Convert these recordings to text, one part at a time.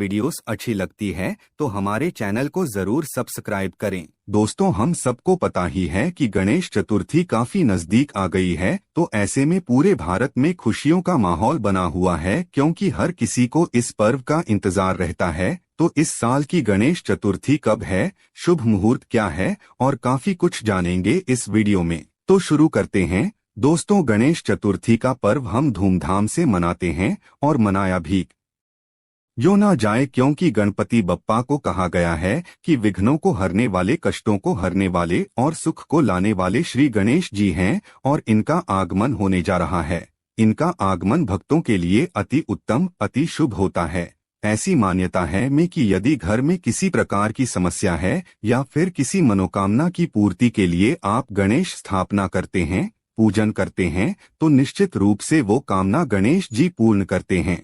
Videos अच्छी लगती है तो हमारे चैनल को जरूर सब्सक्राइब करें। दोस्तों, हम सबको पता ही है कि गणेश चतुर्थी काफी नजदीक आ गई है, तो ऐसे में पूरे भारत में खुशियों का माहौल बना हुआ है, क्योंकि हर किसी को इस पर्व का इंतजार रहता है। तो इस साल की गणेश चतुर्थी कब है, शुभ मुहूर्त क्या है, और काफी कुछ जानेंगे इस वीडियो में। तो शुरू करते हैं। दोस्तों, गणेश चतुर्थी का पर्व हम धूमधाम से मनाते हैं और मनाया भी यूं ना जाए, क्योंकि गणपति बप्पा को कहा गया है कि विघ्नों को हरने वाले, कष्टों को हरने वाले और सुख को लाने वाले श्री गणेश जी हैं, और इनका आगमन होने जा रहा है। इनका आगमन भक्तों के लिए अति उत्तम, अति शुभ होता है। ऐसी मान्यता है में कि यदि घर में किसी प्रकार की समस्या है या फिर किसी मनोकामना की पूर्ति के लिए आप गणेश स्थापना करते हैं, पूजन करते हैं, तो निश्चित रूप से वो कामना गणेश जी पूर्ण करते हैं।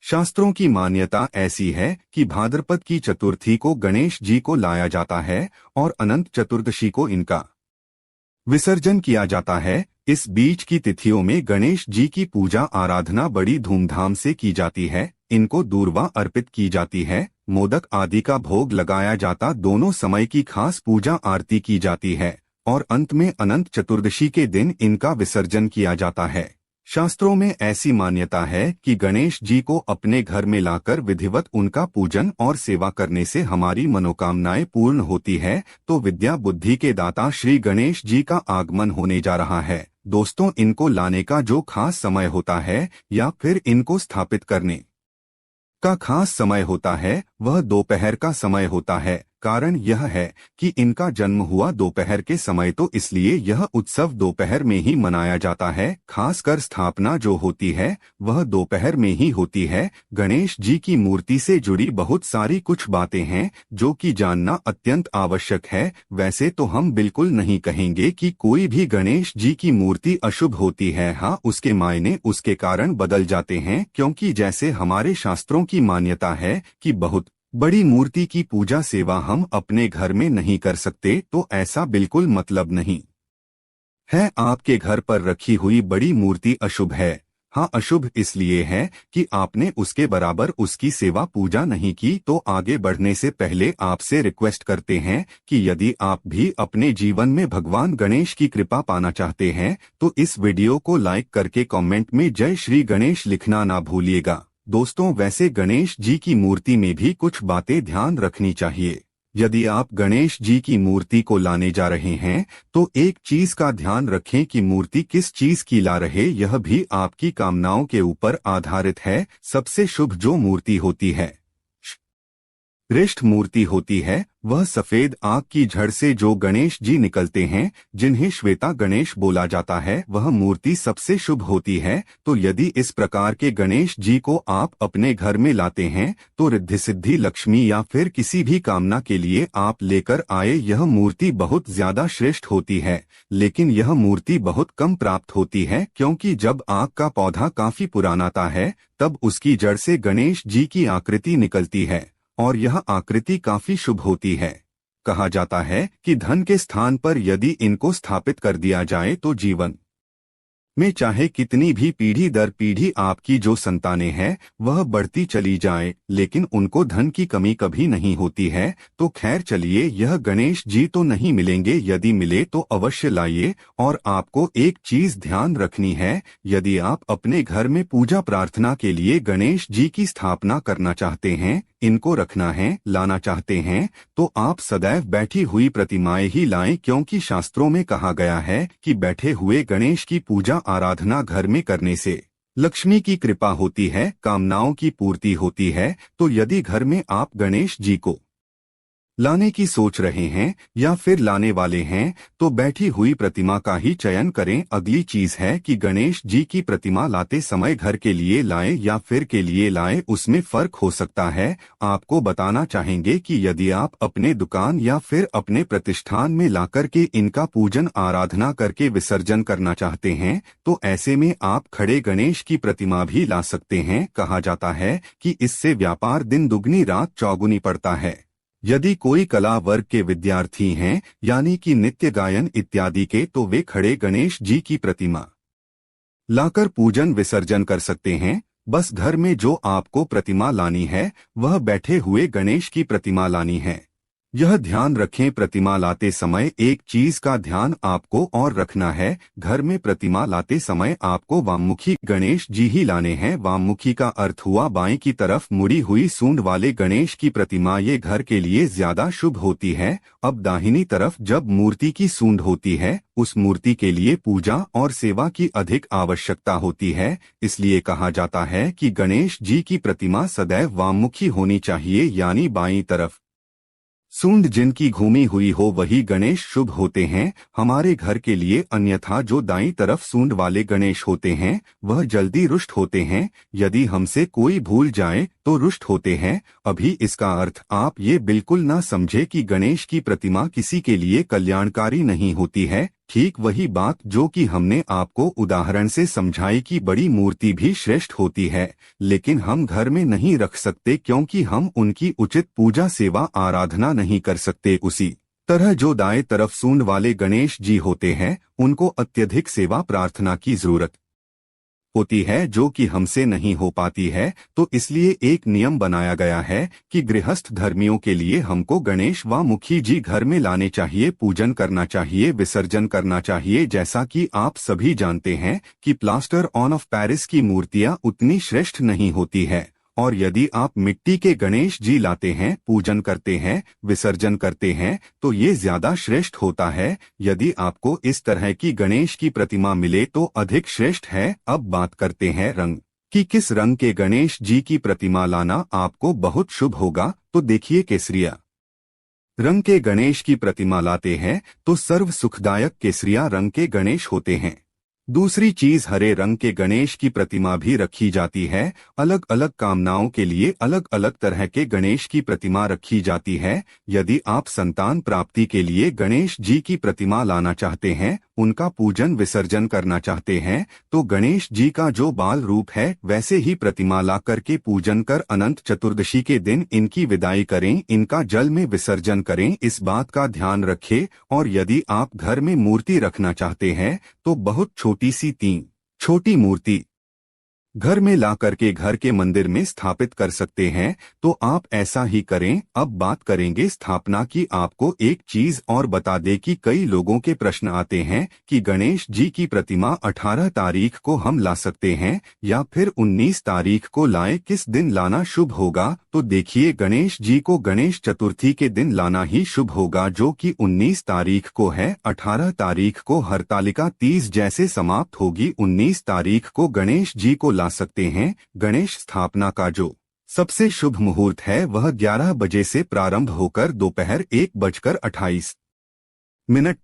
शास्त्रों की मान्यता ऐसी है कि भाद्रपद की चतुर्थी को गणेश जी को लाया जाता है और अनंत चतुर्दशी को इनका विसर्जन किया जाता है। इस बीच की तिथियों में गणेश जी की पूजा आराधना बड़ी धूमधाम से की जाती है। इनको दूर्वा अर्पित की जाती है, मोदक आदि का भोग लगाया जाता, दोनों समय की खास पूजा आरती की जाती है और अंत में अनंत चतुर्दशी के दिन इनका विसर्जन किया जाता है। शास्त्रों में ऐसी मान्यता है कि गणेश जी को अपने घर में लाकर विधिवत उनका पूजन और सेवा करने से हमारी मनोकामनाएं पूर्ण होती है। तो विद्या बुद्धि के दाता श्री गणेश जी का आगमन होने जा रहा है। दोस्तों, इनको लाने का जो खास समय होता है या फिर इनको स्थापित करने का खास समय होता है, वह दोपहर का समय होता है। कारण यह है कि इनका जन्म हुआ दोपहर के समय, तो इसलिए यह उत्सव दोपहर में ही मनाया जाता है। खासकर स्थापना जो होती है वह दोपहर में ही होती है। गणेश जी की मूर्ति से जुड़ी बहुत सारी कुछ बातें हैं जो कि जानना अत्यंत आवश्यक है। वैसे तो हम बिल्कुल नहीं कहेंगे कि कोई भी गणेश जी की मूर्ति अशुभ होती है। हाँ, उसके मायने, उसके कारण बदल जाते हैं, क्योंकि जैसे हमारे शास्त्रों की मान्यता है कि बहुत बड़ी मूर्ति की पूजा सेवा हम अपने घर में नहीं कर सकते, तो ऐसा बिल्कुल मतलब नहीं है आपके घर पर रखी हुई बड़ी मूर्ति अशुभ है। हाँ, अशुभ इसलिए है कि आपने उसके बराबर उसकी सेवा पूजा नहीं की। तो आगे बढ़ने से पहले आपसे रिक्वेस्ट करते हैं कि यदि आप भी अपने जीवन में भगवान गणेश की कृपा पाना चाहते हैं तो इस वीडियो को लाइक करके कमेंट में जय श्री गणेश लिखना ना भूलिएगा। दोस्तों, वैसे गणेश जी की मूर्ति में भी कुछ बातें ध्यान रखनी चाहिए। यदि आप गणेश जी की मूर्ति को लाने जा रहे हैं तो एक चीज का ध्यान रखें कि मूर्ति किस चीज की ला रहे, यह भी आपकी कामनाओं के ऊपर आधारित है। सबसे शुभ जो मूर्ति होती है, श्रेष्ठ मूर्ति होती है, वह सफेद आग की झड़ से जो गणेश जी निकलते हैं, जिन्हें श्वेता गणेश बोला जाता है, वह मूर्ति सबसे शुभ होती है। तो यदि इस प्रकार के गणेश जी को आप अपने घर में लाते हैं तो रिद्धि सिद्धि, लक्ष्मी या फिर किसी भी कामना के लिए आप लेकर आए, यह मूर्ति बहुत ज्यादा श्रेष्ठ होती है। लेकिन यह मूर्ति बहुत कम प्राप्त होती है, क्योंकि जब आग का पौधा काफी पुरानाता है तब उसकी जड़ से गणेश जी की आकृति निकलती है और यह आकृति काफी शुभ होती है। कहा जाता है कि धन के स्थान पर यदि इनको स्थापित कर दिया जाए तो जीवन में चाहे कितनी भी पीढ़ी दर पीढ़ी आपकी जो संतानें हैं वह बढ़ती चली जाए, लेकिन उनको धन की कमी कभी नहीं होती है। तो खैर चलिए, यह गणेश जी तो नहीं मिलेंगे, यदि मिले तो अवश्य लाइए। और आपको एक चीज ध्यान रखनी है, यदि आप अपने घर में पूजा प्रार्थना के लिए गणेश जी की स्थापना करना चाहते हैं, इनको रखना है, लाना चाहते हैं, तो आप सदैव बैठी हुई प्रतिमाएं ही लाएं, क्योंकि शास्त्रों में कहा गया है कि बैठे हुए गणेश की पूजा आराधना घर में करने से लक्ष्मी की कृपा होती है, कामनाओं की पूर्ति होती है। तो यदि घर में आप गणेश जी को लाने की सोच रहे हैं या फिर लाने वाले हैं तो बैठी हुई प्रतिमा का ही चयन करें। अगली चीज है कि गणेश जी की प्रतिमा लाते समय घर के लिए लाएं या फिर के लिए लाएं, उसमें फर्क हो सकता है। आपको बताना चाहेंगे कि यदि आप अपने दुकान या फिर अपने प्रतिष्ठान में लाकर के इनका पूजन आराधना करके विसर्जन करना चाहते हैं तो ऐसे में आप खड़े गणेश की प्रतिमा भी ला सकते हैं। कहा जाता है कि इससे व्यापार दिन दुगनी रात चौगुनी पड़ता है। यदि कोई कला वर्ग के विद्यार्थी हैं, यानी कि नित्य गायन इत्यादि के, तो वे खड़े गणेश जी की प्रतिमा लाकर पूजन विसर्जन कर सकते हैं। बस घर में जो आपको प्रतिमा लानी है वह बैठे हुए गणेश की प्रतिमा लानी है। यह ध्यान रखें, प्रतिमा लाते समय एक चीज का ध्यान आपको और रखना है, घर में प्रतिमा लाते समय आपको वाममुखी गणेश जी ही लाने हैं। वाममुखी का अर्थ हुआ बाएं की तरफ मुड़ी हुई सूंड वाले गणेश की प्रतिमा, ये घर के लिए ज्यादा शुभ होती है। अब दाहिनी तरफ जब मूर्ति की सूंड होती है, उस मूर्ति के लिए पूजा और सेवा की अधिक आवश्यकता होती है। इसलिए कहा जाता है कि गणेश जी की प्रतिमा सदैव वाममुखी होनी चाहिए, यानी बाईं तरफ। सूंड जिनकी घूमी हुई हो वही गणेश शुभ होते हैं हमारे घर के लिए, अन्यथा जो दाईं तरफ सूंड वाले गणेश होते हैं वह जल्दी रुष्ट होते हैं। यदि हमसे कोई भूल जाए तो रुष्ट होते हैं। अभी इसका अर्थ आप ये बिल्कुल ना समझे कि गणेश की प्रतिमा किसी के लिए कल्याणकारी नहीं होती है। ठीक वही बात जो कि हमने आपको उदाहरण से समझाई कि बड़ी मूर्ति भी श्रेष्ठ होती है, लेकिन हम घर में नहीं रख सकते क्योंकि हम उनकी उचित पूजा सेवा आराधना नहीं कर सकते। उसी तरह जो दाएं तरफ सूंड वाले गणेश जी होते हैं उनको अत्यधिक सेवा प्रार्थना की जरूरत होती है, जो कि हमसे नहीं हो पाती है। तो इसलिए एक नियम बनाया गया है कि गृहस्थ धर्मियों के लिए हमको गणेश व मुखी जी घर में लाने चाहिए, पूजन करना चाहिए, विसर्जन करना चाहिए। जैसा कि आप सभी जानते हैं कि प्लास्टर ऑन ऑफ पेरिस की मूर्तियां उतनी श्रेष्ठ नहीं होती है, और यदि आप मिट्टी के गणेश जी लाते हैं, पूजन करते हैं, विसर्जन करते हैं तो ये ज्यादा श्रेष्ठ होता है। यदि आपको इस तरह की गणेश की प्रतिमा मिले तो अधिक श्रेष्ठ है। अब बात करते हैं रंग कि किस रंग के गणेश जी की प्रतिमा लाना आपको बहुत शुभ होगा। तो देखिए, केसरिया रंग के गणेश की प्रतिमा लाते हैं तो सर्व सुखदायक केसरिया रंग के गणेश होते हैं। दूसरी चीज, हरे रंग के गणेश की प्रतिमा भी रखी जाती है। अलग अलग कामनाओं के लिए अलग अलग तरह के गणेश की प्रतिमा रखी जाती है। यदि आप संतान प्राप्ति के लिए गणेश जी की प्रतिमा लाना चाहते हैं, उनका पूजन विसर्जन करना चाहते हैं, तो गणेश जी का जो बाल रूप है वैसे ही प्रतिमा ला करके पूजन कर अनंत चतुर्दशी के दिन इनकी विदाई करें, इनका जल में विसर्जन करें। इस बात का ध्यान रखें। और यदि आप घर में मूर्ति रखना चाहते हैं तो बहुत छोटी सी 3 छोटी मूर्ति घर में ला करके घर के मंदिर में स्थापित कर सकते हैं, तो आप ऐसा ही करें। अब बात करेंगे स्थापना की। आपको एक चीज और बता दें कि कई लोगों के प्रश्न आते हैं कि गणेश जी की प्रतिमा 18 तारीख को हम ला सकते हैं या फिर 19 तारीख को लाएं, किस दिन लाना शुभ होगा। तो देखिए, गणेश जी को गणेश चतुर्थी के दिन लाना ही शुभ होगा, जो कि 19 तारीख को है। 18 तारीख को हरतालिका तीज जैसे समाप्त होगी। 19 तारीख को गणेश जी को ला सकते हैं। गणेश स्थापना का जो सबसे शुभ मुहूर्त है वह 11 बजे से प्रारंभ होकर दोपहर 1:28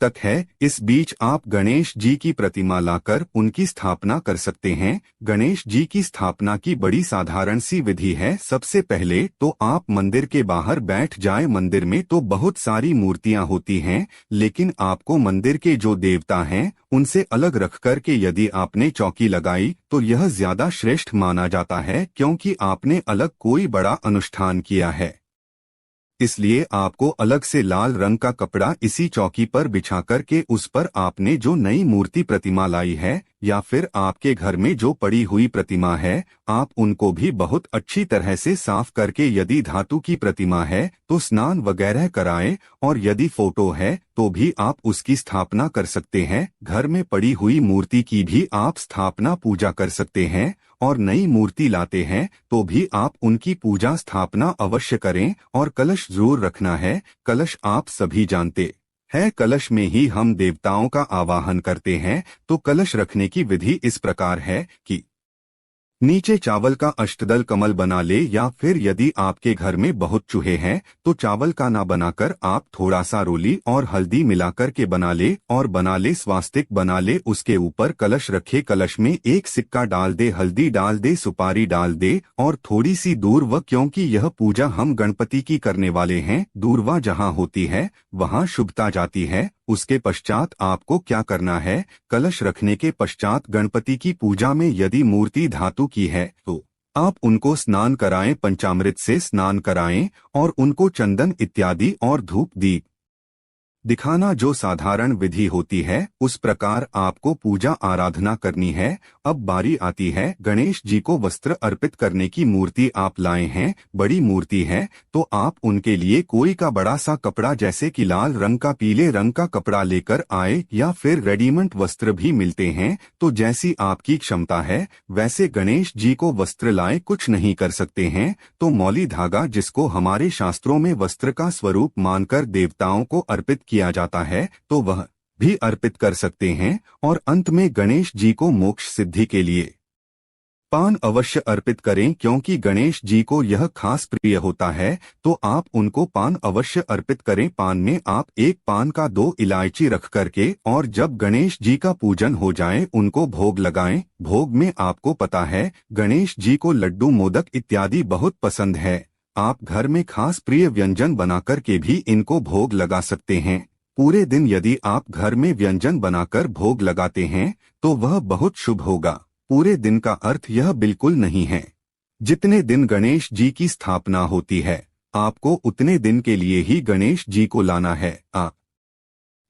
तक है। इस बीच आप गणेश जी की प्रतिमा लाकर उनकी स्थापना कर सकते हैं। गणेश जी की स्थापना की बड़ी साधारण सी विधि है। सबसे पहले तो आप मंदिर के बाहर बैठ जाएं। मंदिर में तो बहुत सारी मूर्तियां होती हैं, लेकिन आपको मंदिर के जो देवता हैं उनसे अलग रख कर के यदि आपने चौकी लगाई तो यह ज्यादा श्रेष्ठ माना जाता है, क्योंकि आपने अलग कोई बड़ा अनुष्ठान किया है। इसलिए आपको अलग से लाल रंग का कपड़ा इसी चौकी पर बिछा कर के उस पर आपने जो नई मूर्ति प्रतिमा लाई है या फिर आपके घर में जो पड़ी हुई प्रतिमा है, आप उनको भी बहुत अच्छी तरह से साफ करके, यदि धातु की प्रतिमा है तो स्नान वगैरह कराएं, और यदि फोटो है तो भी आप उसकी स्थापना कर सकते हैं। घर में पड़ी हुई मूर्ति की भी आप स्थापना पूजा कर सकते हैं, और नई मूर्ति लाते हैं तो भी आप उनकी पूजा स्थापना अवश्य करें। और कलश जरूर रखना है। कलश आप सभी जानते हैं, कलश में ही हम देवताओं का आवाहन करते हैं। तो कलश रखने की विधि इस प्रकार है कि नीचे चावल का अष्टदल कमल बना ले, या फिर यदि आपके घर में बहुत चूहे हैं तो चावल का ना बनाकर आप थोड़ा सा रोली और हल्दी मिलाकर के बना ले, और बना ले स्वास्तिक बना ले। उसके ऊपर कलश रखे, कलश में एक सिक्का डाल दे, हल्दी डाल दे, सुपारी डाल दे, और थोड़ी सी दूर्वा, क्योंकि यह पूजा हम गणपति की करने वाले हैं। दूर्वा जहाँ होती है वहाँ शुभता जाती है। उसके पश्चात आपको क्या करना है, कलश रखने के पश्चात गणपति की पूजा में यदि मूर्ति धातु की है तो आप उनको स्नान कराएं, पंचामृत से स्नान कराएं, और उनको चंदन इत्यादि और धूप दीप दिखाना जो साधारण विधि होती है उस प्रकार आपको पूजा आराधना करनी है। अब बारी आती है गणेश जी को वस्त्र अर्पित करने की। मूर्ति आप लाए हैं, बड़ी मूर्ति है, तो आप उनके लिए कोई का बड़ा सा कपड़ा जैसे कि लाल रंग का, पीले रंग का कपड़ा लेकर आए, या फिर रेडीमेड वस्त्र भी मिलते हैं, तो जैसी आपकी क्षमता है वैसे गणेश जी को वस्त्र लाए। कुछ नहीं कर सकते हैं तो मौली धागा, जिसको हमारे शास्त्रों में वस्त्र का स्वरूप मानकर देवताओं को अर्पित किया जाता है, तो वह भी अर्पित कर सकते हैं। और अंत में गणेश जी को मोक्ष सिद्धि के लिए पान अवश्य अर्पित करें, क्योंकि गणेश जी को यह खास प्रिय होता है, तो आप उनको पान अवश्य अर्पित करें। पान में आप एक पान का 2 इलायची रख करके और जब गणेश जी का पूजन हो जाए उनको भोग लगाएं। भोग में आपको पता है गणेश जी को लड्डू, मोदक इत्यादि बहुत पसंद है। आप घर में खास प्रिय व्यंजन बनाकर के भी इनको भोग लगा सकते हैं। पूरे दिन यदि आप घर में व्यंजन बनाकर भोग लगाते हैं तो वह बहुत शुभ होगा। पूरे दिन का अर्थ यह बिल्कुल नहीं है। जितने दिन गणेश जी की स्थापना होती है आपको उतने दिन के लिए ही गणेश जी को लाना है। आप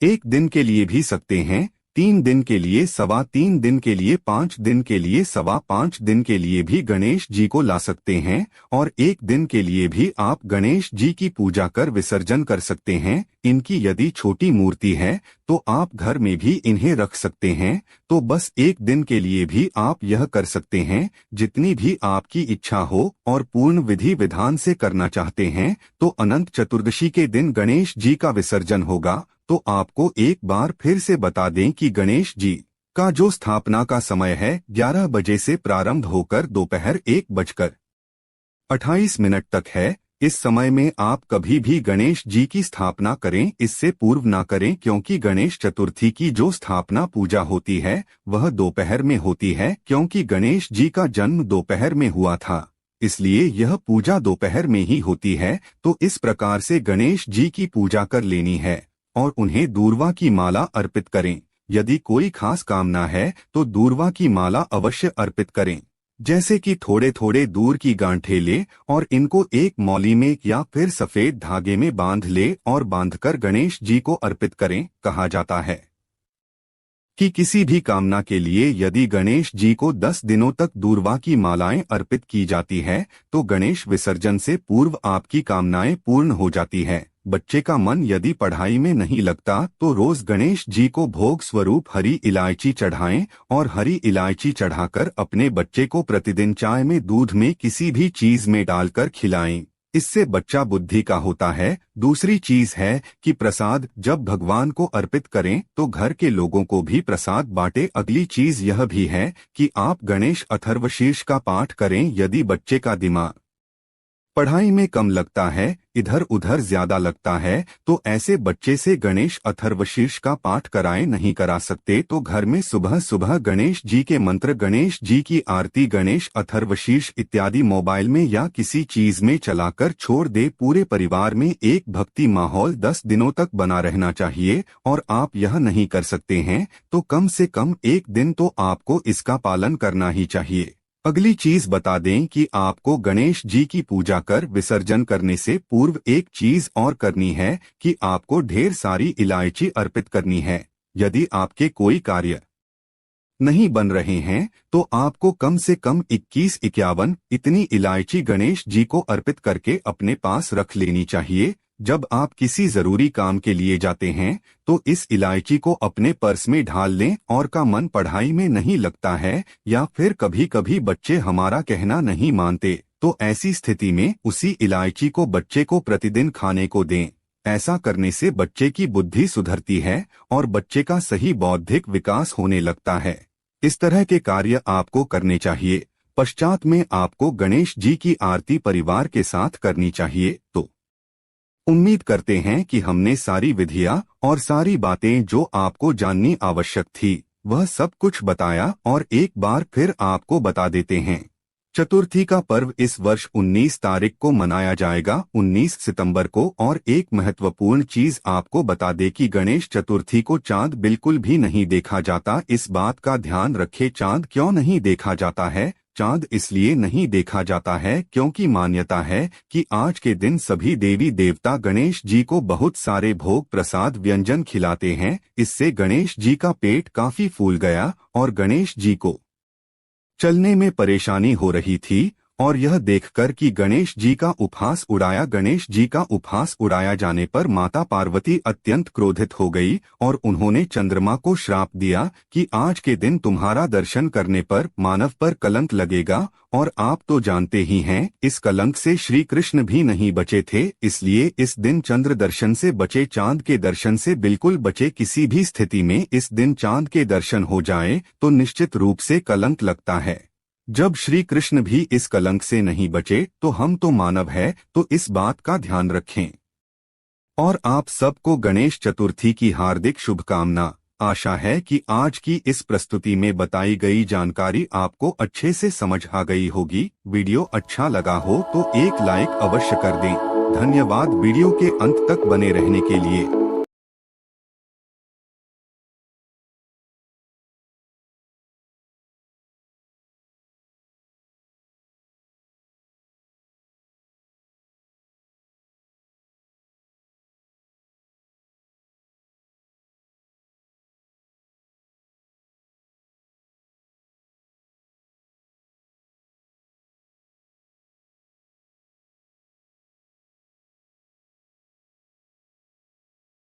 1 दिन के लिए भी सकते हैं, 3 दिन के लिए, 3.25 दिन के लिए, 5 दिन के लिए, 5.25 दिन के लिए भी गणेश जी को ला सकते हैं, और 1 दिन के लिए भी आप गणेश जी की पूजा कर विसर्जन कर सकते हैं। इनकी यदि छोटी मूर्ति है तो आप घर में भी इन्हें रख सकते हैं, तो बस 1 दिन के लिए भी आप यह कर सकते हैं। जितनी भी आपकी इच्छा हो और पूर्ण विधि विधान से करना चाहते हैं तो अनंत चतुर्दशी के दिन गणेश जी का विसर्जन होगा। तो आपको एक बार फिर से बता दें कि गणेश जी का जो स्थापना का समय है 11 बजे से प्रारंभ होकर दोपहर 1:28 तक है। इस समय में आप कभी भी गणेश जी की स्थापना करें, इससे पूर्व ना करें, क्योंकि गणेश चतुर्थी की जो स्थापना पूजा होती है वह दोपहर में होती है। क्योंकि गणेश जी का जन्म दोपहर में हुआ था, इसलिए यह पूजा दोपहर में ही होती है। तो इस प्रकार से गणेश जी की पूजा कर लेनी है और उन्हें दूर्वा की माला अर्पित करें। यदि कोई खास कामना है तो दूर्वा की माला अवश्य अर्पित करें, जैसे कि थोड़े थोड़े दूर की गांठें ले और इनको एक मौली में या फिर सफेद धागे में बांध ले और बांधकर गणेश जी को अर्पित करें। कहा जाता है कि किसी भी कामना के लिए यदि गणेश जी को 10 दिनों तक दूर्वा की मालाएं अर्पित की जाती है तो गणेश विसर्जन से पूर्व आपकी कामनाएं पूर्ण हो जाती है। बच्चे का मन यदि पढ़ाई में नहीं लगता तो रोज गणेश जी को भोग स्वरूप हरी इलायची चढ़ाएं और हरी इलायची चढ़ाकर अपने बच्चे को प्रतिदिन चाय में, दूध में, किसी भी चीज में डालकर खिलाएं। इससे बच्चा बुद्धि का होता है। दूसरी चीज है कि प्रसाद जब भगवान को अर्पित करें तो घर के लोगों को भी प्रसाद बांटे। अगली चीज यह भी है कि आप गणेश अथर्वशीर्ष का पाठ करें। यदि बच्चे का दिमाग पढ़ाई में कम लगता है, इधर उधर ज्यादा लगता है, तो ऐसे बच्चे से गणेश अथर्वशीर्ष का पाठ कराएं। नहीं करा सकते तो घर में सुबह सुबह गणेश जी के मंत्र, गणेश जी की आरती, गणेश अथर्वशीर्ष इत्यादि मोबाइल में या किसी चीज में चलाकर छोड़ दे। पूरे परिवार में एक भक्ति माहौल 10 दिनों तक बना रहना चाहिए। और आप यह नहीं कर सकते हैं तो कम से कम 1 दिन तो आपको इसका पालन करना ही चाहिए। अगली चीज बता दें कि आपको गणेश जी की पूजा कर विसर्जन करने से पूर्व एक चीज और करनी है कि आपको ढेर सारी इलायची अर्पित करनी है। यदि आपके कोई कार्य नहीं बन रहे हैं तो आपको कम से कम 21-51 इतनी इलायची गणेश जी को अर्पित करके अपने पास रख लेनी चाहिए। जब आप किसी जरूरी काम के लिए जाते हैं तो इस इलायची को अपने पर्स में ढाल लें। और का मन पढ़ाई में नहीं लगता है या फिर कभी कभी बच्चे हमारा कहना नहीं मानते, तो ऐसी स्थिति में उसी इलायची को बच्चे को प्रतिदिन खाने को दें। ऐसा करने से बच्चे की बुद्धि सुधरती है और बच्चे का सही बौद्धिक विकास होने लगता है। इस तरह के कार्य आपको करने चाहिए। पश्चात में आपको गणेश जी की आरती परिवार के साथ करनी चाहिए। तो उम्मीद करते हैं कि हमने सारी विधियां और सारी बातें जो आपको जाननी आवश्यक थी वह सब कुछ बताया, और एक बार फिर आपको बता देते हैं। चतुर्थी का पर्व इस वर्ष 19 तारीख को मनाया जाएगा, 19 सितंबर को। और एक महत्वपूर्ण चीज आपको बता दे कि गणेश चतुर्थी को चांद बिल्कुल भी नहीं देखा जाता। इस बात का ध्यान रखें। चांद क्यों नहीं देखा जाता है? चांद इसलिए नहीं देखा जाता है क्योंकि मान्यता है कि आज के दिन सभी देवी देवता गणेश जी को बहुत सारे भोग प्रसाद व्यंजन खिलाते हैं। इससे गणेश जी का पेट काफी फूल गया और गणेश जी को चलने में परेशानी हो रही थी। और यह देखकर कि गणेश जी का उपहास उड़ाया जाने पर माता पार्वती अत्यंत क्रोधित हो गई और उन्होंने चंद्रमा को श्राप दिया कि आज के दिन तुम्हारा दर्शन करने पर मानव पर कलंक लगेगा। और आप तो जानते ही हैं, इस कलंक से श्री कृष्ण भी नहीं बचे थे। इसलिए इस दिन चंद्र दर्शन से बचे, चांद के दर्शन से बिल्कुल बचे। किसी भी स्थिति में इस दिन चांद के दर्शन हो जाए तो निश्चित रूप से कलंक लगता है। जब श्री कृष्ण भी इस कलंक से नहीं बचे तो हम तो मानव है, तो इस बात का ध्यान रखें। और आप सबको गणेश चतुर्थी की हार्दिक शुभकामना। आशा है कि आज की इस प्रस्तुति में बताई गई जानकारी आपको अच्छे से समझ आ गई होगी। वीडियो अच्छा लगा हो तो एक लाइक अवश्य कर दें। धन्यवाद वीडियो के अंत तक बने रहने के लिए।